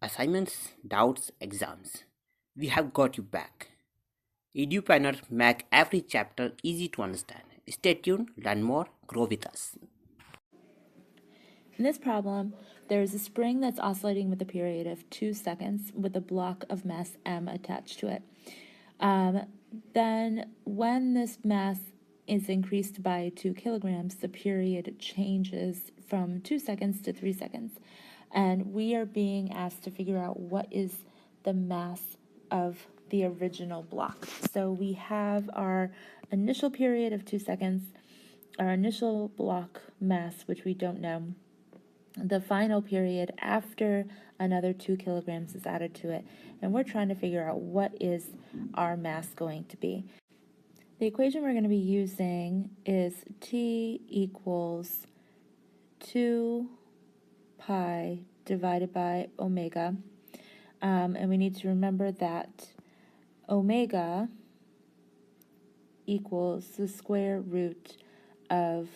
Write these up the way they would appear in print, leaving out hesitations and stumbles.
assignments, doubts, exams. We have got you back. EduPlanner make every chapter easy to understand. Stay tuned, learn more, grow with us. In this problem, there is a spring that's oscillating with a period of 2 seconds with a block of mass m attached to it. Then when this mass is increased by 2 kilograms, the period changes from 2 seconds to 3 seconds. And we are being asked to figure out what is the mass of the original block. So we have our initial period of 2 seconds, our initial block mass, which we don't know, the final period after another 2 kilograms is added to it, and we're trying to figure out what is our mass going to be. The equation we're going to be using is T equals 2 pi divided by omega, and we need to remember that omega equals the square root of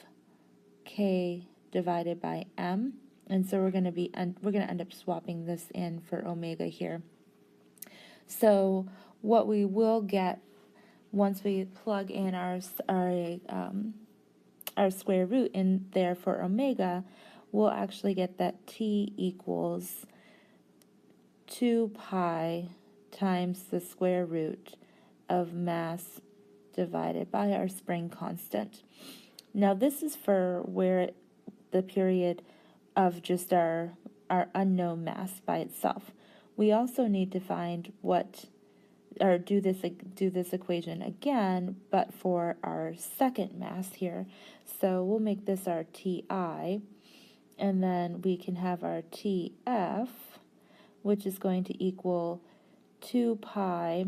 k divided by m, and so we're going to end up swapping this in for omega here. So what we will get once we plug in our square root in there for omega, we'll actually get that T equals 2 pi times the square root of mass divided by our spring constant. Now this is for where the period of just our unknown mass by itself. We also need to find do this equation again, but for our second mass here. So we'll make this our Ti, and then we can have our Tf, which is going to equal 2 pi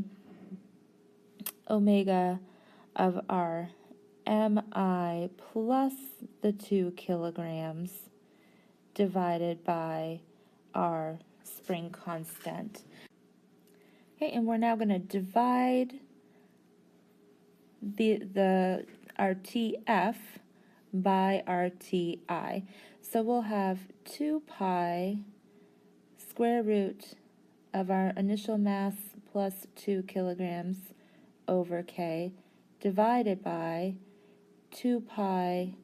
omega of our mi plus the 2 kilograms divided by our spring constant. Okay, and we're now going to divide our Tf by our Ti. So we'll have 2 pi square root of our initial mass plus 2 kilograms over k divided by 2 pi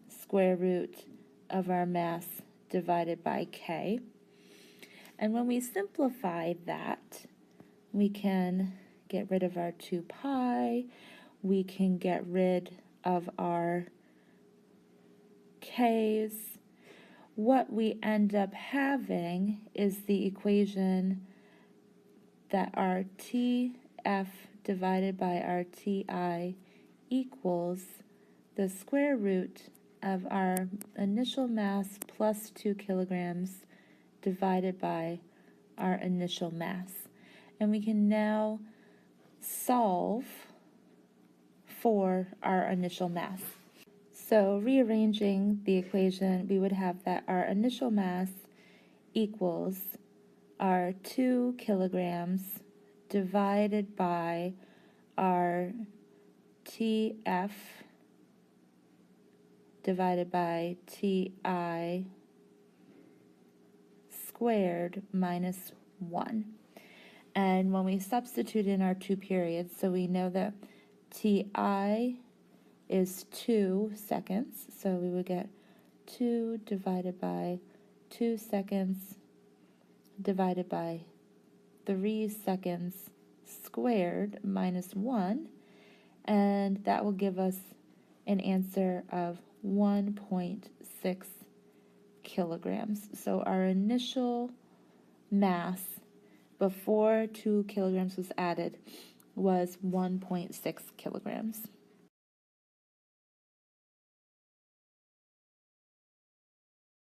square root of our mass divided by k. And when we simplify that, we can get rid of our 2 pi, we can get rid of our k's. What we end up having is the equation that our Tf divided by our Ti equals the square root of our initial mass plus 2 kilograms divided by our initial mass. And we can now solve for our initial mass. So rearranging the equation, we would have that our initial mass equals our 2 kilograms divided by our Tf divided by Ti squared minus 1. And when we substitute in our 2 periods, so we know that Ti is 2 seconds, so we would get 2 divided by 2 seconds divided by 3 seconds squared minus 1, and that will give us an answer of 1.6 kilograms. So our initial mass before 2 kilograms was added was 1.6 kilograms.